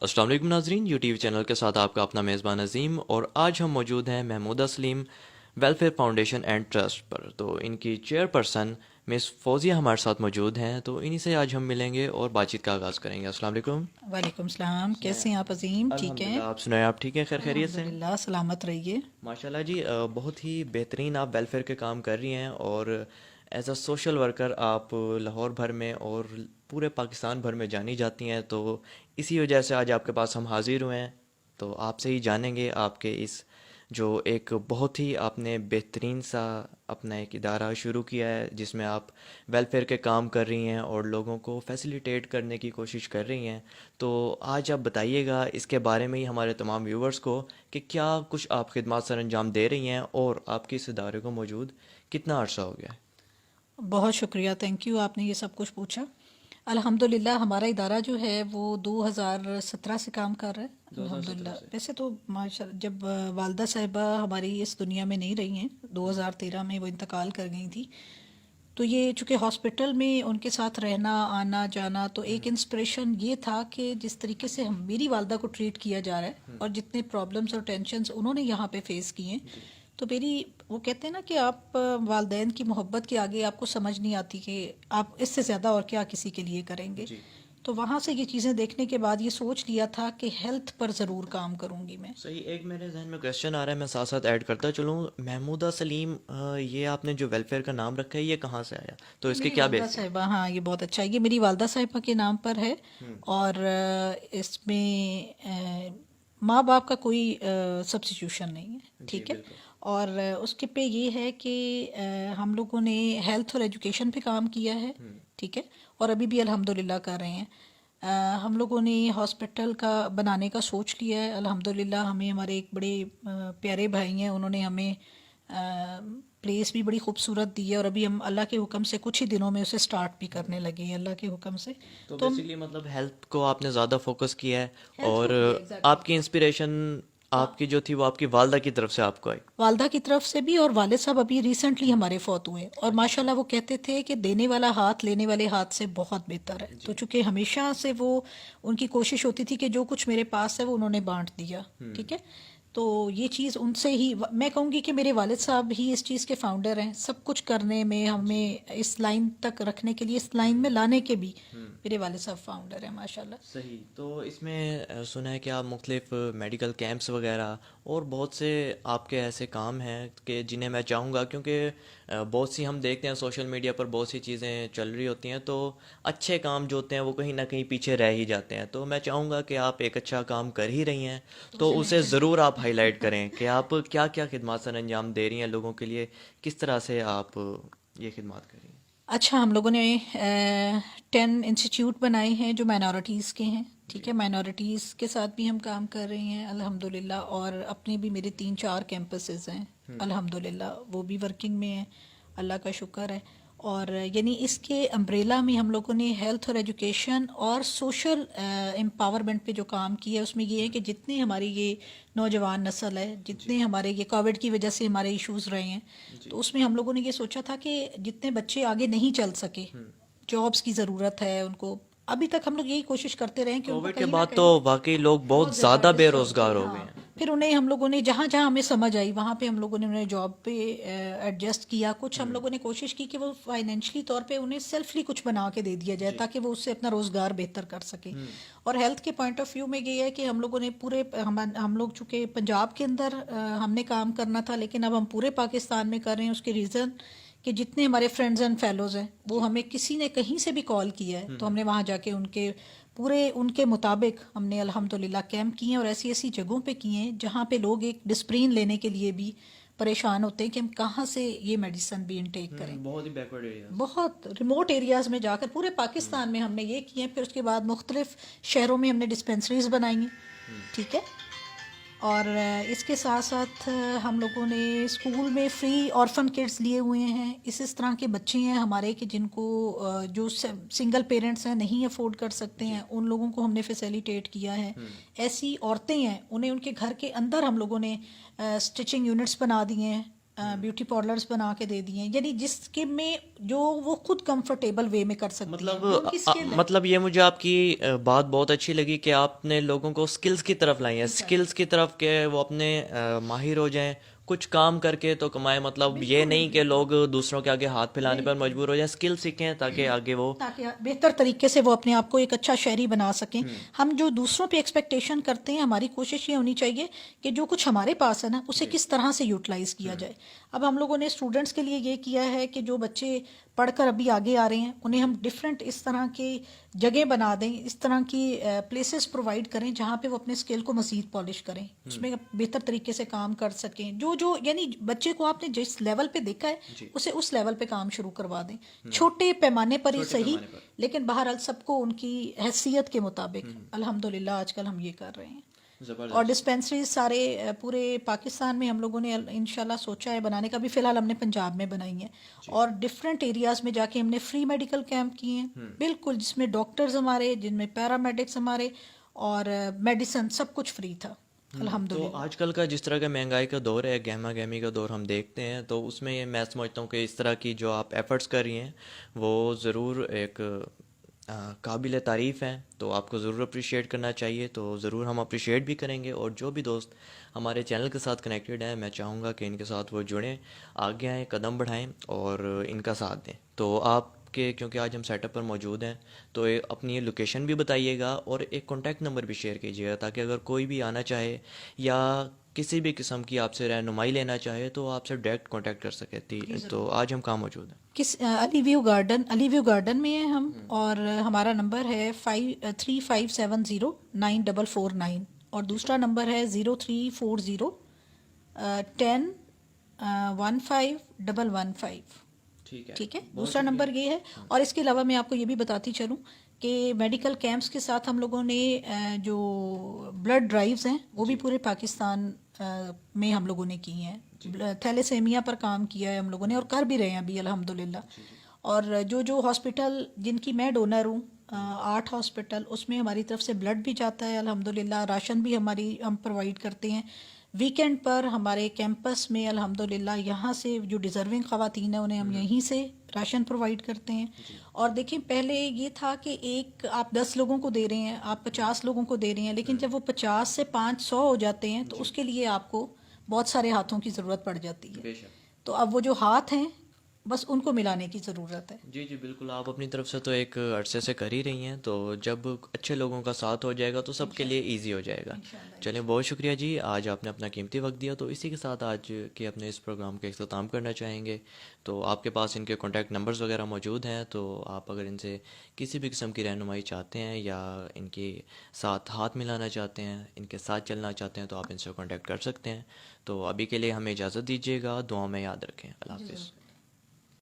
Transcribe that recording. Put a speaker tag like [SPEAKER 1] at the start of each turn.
[SPEAKER 1] السلام علیکم ناظرین، یو ٹی وی چینل کے ساتھ آپ کا اپنا میزبان عظیم، اور آج ہم موجود ہیں محمودہ سلیم ویلفیئر فاؤنڈیشن اینڈ ٹرسٹ پر۔ تو ان کی چیئر پرسن مس فوزیہ ہمارے ساتھ موجود ہیں، تو انہی سے آج ہم ملیں گے اور بات چیت کا آغاز کریں گے۔ السلام علیکم۔
[SPEAKER 2] وعلیکم السلام، کیسے ہیں آپ عظیم؟ ٹھیک
[SPEAKER 1] الحمدللہ،
[SPEAKER 2] ہیں؟
[SPEAKER 1] آپ سنائیں، آپ ٹھیک ہیں؟ خیر خیریت سے ہیں؟
[SPEAKER 2] الحمدللہ، سلامت رہیے۔
[SPEAKER 1] ماشاءاللہ جی، بہت ہی بہترین آپ ویلفیئر کے کام کر رہی ہیں، اور ایز اے سوشل ورکر آپ لاہور بھر میں اور پورے پاکستان بھر میں جانی جاتی ہیں۔ تو اسی وجہ سے آج آپ کے پاس ہم حاضر ہوئے ہیں، تو آپ سے ہی جانیں گے آپ کے اس جو ایک بہت ہی آپ نے بہترین سا اپنا ایک ادارہ شروع کیا ہے جس میں آپ ویلفیئر کے کام کر رہی ہیں اور لوگوں کو فیسیلیٹیٹ کرنے کی کوشش کر رہی ہیں۔ تو آج آپ بتائیے گا اس کے بارے میں ہی ہمارے تمام ویورز کو کہ کیا کچھ آپ خدمات سر انجام دے رہی ہیں، اور آپ کے اس ادارے کو موجود کتنا عرصہ ہو گیا ہے؟
[SPEAKER 2] بہت شکریہ، تھینک یو، آپ نے یہ سب کچھ پوچھا۔ الحمدللہ ہمارا ادارہ جو ہے وہ 2017 سے کام کر رہا ہے،
[SPEAKER 1] 2017
[SPEAKER 2] الحمدللہ۔
[SPEAKER 1] سے؟
[SPEAKER 2] ویسے تو ماشاء جب والدہ صاحبہ ہماری اس دنیا میں نہیں رہی ہیں، 2013 میں وہ انتقال کر گئی تھی، تو یہ چونکہ ہاسپٹل میں ان کے ساتھ رہنا آنا جانا، تو ایک انسپریشن یہ تھا کہ جس طریقے سے میری والدہ کو ٹریٹ کیا جا رہا ہے اور جتنے پرابلمس اور ٹینشنز انہوں نے یہاں پہ فیس کیے ہیں، تو میری وہ کہتے ہیں نا کہ آپ والدین کی محبت کے آگے آپ کو سمجھ نہیں آتی کہ آپ اس سے زیادہ اور کیا کسی کے لیے کریں گے۔
[SPEAKER 1] جی
[SPEAKER 2] تو وہاں سے یہ چیزیں دیکھنے کے بعد یہ سوچ لیا تھا کہ ہیلتھ پر ضرور کام کروں گی میں۔
[SPEAKER 1] صحیح، ایک میرے ذہن میں کویشچن آ رہا ہے، میں ساتھ ساتھ ایڈ کرتا چلوں۔ محمودہ سلیم، یہ آپ نے جو ویلفیئر کا نام رکھا ہے یہ کہاں سے آیا؟ تو
[SPEAKER 2] یہ
[SPEAKER 1] اس کے
[SPEAKER 2] میری
[SPEAKER 1] کیا
[SPEAKER 2] والدہ
[SPEAKER 1] بیس ہے؟
[SPEAKER 2] صاحبہ، ہاں یہ بہت اچھا ہے، یہ میری والدہ صاحبہ کے نام پر ہے، اور اس میں ماں باپ کا کوئی سبسٹیٹیوشن نہیں ہے،
[SPEAKER 1] جی
[SPEAKER 2] ٹھیک ہے۔
[SPEAKER 1] بالکل۔
[SPEAKER 2] اور اس کے پہ یہ ہے کہ ہم لوگوں نے ہیلتھ اور ایجوکیشن پہ کام کیا ہے، ٹھیک ہے، اور ابھی بھی الحمدللہ کر رہے ہیں۔ ہم لوگوں نے ہاسپٹل کا بنانے کا سوچ لیا ہے، الحمدللہ ہمیں ہمارے ایک بڑے پیارے بھائی ہیں، انہوں نے ہمیں پلیس بھی بڑی خوبصورت دی ہے، اور ابھی ہم اللہ کے حکم سے کچھ ہی دنوں میں اسے سٹارٹ بھی کرنے لگے ہیں اللہ کے حکم سے۔
[SPEAKER 1] تو
[SPEAKER 2] تو
[SPEAKER 1] بیسیکلی مطلب ہیلتھ کو آپ نے زیادہ فوکس کیا ہے،
[SPEAKER 2] ہیلتھ
[SPEAKER 1] اور
[SPEAKER 2] کو کیا ایگزیکٹلی،
[SPEAKER 1] آپ کی انسپریشن آپ کی جو تھی وہ آپ کی والدہ کی طرف سے آپ کو آئی؟
[SPEAKER 2] والدہ کی طرف سے بھی، اور والد صاحب ابھی ریسنٹلی ہمارے فوت ہوئے، اور ماشاءاللہ وہ کہتے تھے کہ دینے والا ہاتھ لینے والے ہاتھ سے بہت بہتر ہے، تو چونکہ ہمیشہ سے وہ ان کی کوشش ہوتی تھی کہ جو کچھ میرے پاس ہے وہ انہوں نے بانٹ دیا، ٹھیک ہے۔ تو یہ چیز ان سے ہی، میں کہوں گی کہ میرے والد صاحب ہی اس چیز کے فاؤنڈر ہیں، سب کچھ کرنے میں ہمیں اس لائن تک رکھنے کے لیے، اس لائن میں لانے کے بھی میرے والد صاحب فاؤنڈر ہیں ماشاءاللہ۔
[SPEAKER 1] صحیح، تو اس میں سنا ہے کہ آپ مختلف میڈیکل کیمپس وغیرہ اور بہت سے آپ کے ایسے کام ہیں کہ جنہیں میں چاہوں گا، کیونکہ بہت سی ہم دیکھتے ہیں سوشل میڈیا پر بہت سی چیزیں چل رہی ہوتی ہیں، تو اچھے کام جو ہوتے ہیں وہ کہیں نہ کہیں پیچھے رہ ہی جاتے ہیں۔ تو میں چاہوں گا کہ آپ ایک اچھا کام کر ہی رہی ہیں، تو اسے ضرور آپ ہائی لائٹ کریں کہ آپ کیا کیا خدمات سر انجام دے رہی ہیں لوگوں کے لیے، کس طرح سے آپ یہ خدمات کر رہی ہیں۔
[SPEAKER 2] اچھا، ہم لوگوں نے 10 انسٹیٹیوٹ بنائے ہیں جو مائنورٹیز کے ہیں، ٹھیک ہے، مائنورٹیز کے ساتھ بھی ہم کام کر رہے ہیں الحمدللہ، اور اپنے بھی میرے 3-4 کیمپسز ہیں الحمدللہ، وہ بھی ورکنگ میں ہیں، اللہ کا شکر ہے۔ اور یعنی اس کے امبریلا میں ہم لوگوں نے ہیلتھ اور ایجوکیشن اور سوشل امپاورمنٹ پہ جو کام کیا ہے، اس میں یہ ہے کہ جتنے ہماری یہ نوجوان نسل ہے، جتنے ہمارے یہ کووڈ کی وجہ سے ہمارے ایشوز رہے ہیں، تو اس میں ہم لوگوں نے یہ سوچا تھا کہ جتنے بچے آگے نہیں چل سکے، جابس کی ضرورت ہے ان کو، ابھی تک ہم لوگ یہی کوشش کرتے رہے کہ ان کو
[SPEAKER 1] کووڈ کے
[SPEAKER 2] کہیں نہ
[SPEAKER 1] بعد تو
[SPEAKER 2] کہیں
[SPEAKER 1] واقعی لوگ بہت
[SPEAKER 2] بہت
[SPEAKER 1] زیادہ بے
[SPEAKER 2] ڈسٹرب
[SPEAKER 1] روزگار
[SPEAKER 2] تھے،
[SPEAKER 1] ہو گئے
[SPEAKER 2] ہاں۔
[SPEAKER 1] ہیں۔
[SPEAKER 2] پھر انہیں ہم لوگوں نے جہاں جہاں ہمیں سمجھ آئی وہاں پہ ہم لوگوں نے انہیں جاب پہ ایڈجسٹ کیا، کچھ ہم لوگوں نے کوشش کی کہ وہ فائنینشلی طور پہ انہیں سیلفلی کچھ بنا کے دے دیا جائے تاکہ وہ اس سے اپنا روزگار بہتر کر سکے۔ اور ہیلتھ کے پوائنٹ آف ویو میں یہ ہے کہ ہم لوگوں نے پورے ہم لوگ چونکہ پنجاب کے اندر ہم نے کام کرنا تھا، لیکن اب ہم پورے پاکستان میں کر رہے ہیں، اس کے ریزن کہ جتنے ہمارے فرینڈز اینڈ فیلوز ہیں وہ ہمیں کسی نے کہیں سے بھی کال کیا ہے تو ہم نے وہاں جا کے ان کے مطابق ہم نے الحمدللہ کیمپ کیے ہیں، اور ایسی ایسی جگہوں پہ کیے ہیں جہاں پہ لوگ ایک ڈسپرین لینے کے لیے بھی پریشان ہوتے ہیں کہ ہم کہاں سے یہ میڈیسن بھی انٹیک کریں،
[SPEAKER 1] بہت ہی بیکورڈ ایریا۔
[SPEAKER 2] بہت ریموٹ ایریاز میں جا کر پورے پاکستان میں ہم نے یہ کیے ہیں۔ پھر اس کے بعد مختلف شہروں میں ہم نے ڈسپینسریز بنائی ہیں، ٹھیک ہے۔ اور اس کے ساتھ ساتھ ہم لوگوں نے اسکول میں فری آرفن کڈس لیے ہوئے ہیں، اس طرح کے بچے ہیں ہمارے کہ جن کو جو سنگل پیرنٹس ہیں نہیں افورڈ کر سکتے ہیں، ان لوگوں کو ہم نے فیسیلیٹیٹ کیا ہے۔ ایسی عورتیں ہیں، انہیں ان کے گھر کے اندر ہم لوگوں نے اسٹچنگ یونٹس بنا دیے ہیں، بیوٹی پارلرز بنا کے دے دیے ہیں، یعنی جس کے میں جو وہ خود کمفرٹیبل وے میں کر سکتے ہیں، جو ان کی اسکل ہے.
[SPEAKER 1] مطلب یہ مجھے آپ کی بات بہت اچھی لگی کہ آپ نے لوگوں کو سکلز کی طرف لائی ہیں، سکلز کی طرف کہ وہ اپنے ماہر ہو جائیں، کچھ کام کر کے تو کمائیں. مطلب یہ نہیں کہ لوگ دوسروں کے آگے ہاتھ پھیلانے پر مجبور ہو جائیں، سکل سیکھیں تاکہ آگے وہ
[SPEAKER 2] تاکہ بہتر طریقے سے وہ اپنے آپ کو ایک اچھا شہری بنا سکیں. ہم جو دوسروں پہ ایکسپیکٹیشن کرتے ہیں، ہماری کوشش یہ ہونی چاہیے کہ جو کچھ ہمارے پاس ہے نا اسے کس طرح سے یوٹیلائز کیا جائے. اب ہم لوگوں نے اسٹوڈنٹس کے لیے یہ کیا ہے کہ جو بچے پڑھ کر ابھی آگے آ رہے ہیں انہیں ہم ڈفرینٹ اس طرح کی جگہ بنا دیں، اس طرح کی پلیسز پرووائڈ کریں جہاں پہ وہ اپنے اسکل کو مزید پالش کریں، اس میں بہتر طریقے سے کام کر سکیں. جو یعنی بچے کو آپ نے جس لیول پہ دیکھا ہے اسے اس لیول پہ کام شروع کروا دیں، چھوٹے پیمانے پر ہی صحیح، لیکن بہرحال سب کو ان کی حیثیت کے مطابق. الحمدللہ آج کل ہم یہ کر رہے ہیں. اور ڈسپینسریز سارے پورے پاکستان میں ہم لوگوں نے انشاءاللہ سوچا ہے بنانے کا. بھی فی الحال ہم نے پنجاب میں بنائی ہیں اور ڈفرینٹ ایریاز میں جا کے ہم نے فری میڈیکل کیمپ کیے ہیں بالکل، جس میں ڈاکٹرز ہمارے، جن میں پیرامیڈکس ہمارے اور میڈیسن سب کچھ فری تھا الحمدللہ.
[SPEAKER 1] تو آج کل کا جس طرح کا مہنگائی کا دور ہے، گہما گہمی کا دور ہم دیکھتے ہیں، تو اس میں میں سمجھتا ہوں کہ اس طرح کی جو آپ ایفرٹس کر رہی ہیں وہ ضرور ایک قابل تعریف ہیں. تو آپ کو ضرور اپریشیٹ کرنا چاہیے، تو ضرور ہم اپریشیٹ بھی کریں گے. اور جو بھی دوست ہمارے چینل کے ساتھ کنیکٹڈ ہیں، میں چاہوں گا کہ ان کے ساتھ وہ جڑیں، آگے آئیں، قدم بڑھائیں اور ان کا ساتھ دیں. تو آپ کے کیونکہ آج ہم سیٹ اپ پر موجود ہیں تو اپنی یہ لوکیشن بھی بتائیے گا اور ایک کانٹیکٹ نمبر بھی شیئر کیجیے گا تاکہ اگر کوئی بھی آنا چاہے یا کسی بھی قسم کی آپ سے رہنمائی لینا چاہے تو آپ سے ڈائریکٹ کانٹیکٹ کر سکے. تو آج ہم کہاں موجود ہیں؟
[SPEAKER 2] علی ویو گارڈن میں ہیں ہم، اور ہمارا نمبر ہے 35709449 اور دوسرا نمبر ہے 0340101515. ٹھیک ہے، دوسرا نمبر یہ ہے. اور اس کے علاوہ میں آپ کو یہ بھی بتاتی چلوں کہ میڈیکل کیمپس کے ساتھ ہم لوگوں نے جو بلڈ ڈرائیوز ہیں وہ بھی پورے پاکستان میں ہم لوگوں نے کی ہیں. تھیلیسیمیا پر کام کیا ہے ہم لوگوں نے اور کر بھی رہے ہیں ابھی الحمدللہ. اور جو ہاسپٹل جن کی میں ڈونر ہوں 8 ہاسپٹل، اس میں ہماری طرف سے بلڈ بھی جاتا ہے الحمدللہ. راشن بھی ہم پرووائڈ کرتے ہیں. ویکینڈ پر ہمارے کیمپس میں الحمدللہ یہاں سے جو ڈیزرونگ خواتین ہیں انہیں ہم یہیں سے راشن پرووائڈ کرتے ہیں. اور دیکھیں پہلے یہ تھا کہ ایک آپ 10 لوگوں کو دے رہے ہیں، آپ 50 لوگوں کو دے رہے ہیں، لیکن جب وہ 50 سے 500 ہو جاتے ہیں تو اس کے لیے آپ کو بہت سارے ہاتھوں کی ضرورت پڑ جاتی ہے. تو اب وہ جو ہاتھ ہیں بس ان کو ملانے کی ضرورت ہے.
[SPEAKER 1] جی بالکل، آپ اپنی طرف سے تو ایک عرصے سے کر ہی رہی ہیں، تو جب اچھے لوگوں کا ساتھ ہو جائے گا تو سب کے لیے ایزی ہو جائے گا. چلیں، بہت شکریہ جی، آج آپ نے اپنا قیمتی وقت دیا. تو اسی کے ساتھ آج کے اپنے اس پروگرام کا اختتام کرنا چاہیں گے. تو آپ کے پاس ان کے کانٹیکٹ نمبرز وغیرہ موجود ہیں، تو آپ اگر ان سے کسی بھی قسم کی رہنمائی چاہتے ہیں یا ان کے ساتھ ہاتھ ملانا چاہتے ہیں، ان کے ساتھ چلنا چاہتے ہیں، تو آپ ان سے کانٹیکٹ کر سکتے ہیں. تو ابھی کے لیے ہمیں اجازت دیجیے گا، دعاؤں میں یاد رکھیں. اللہ حافظ.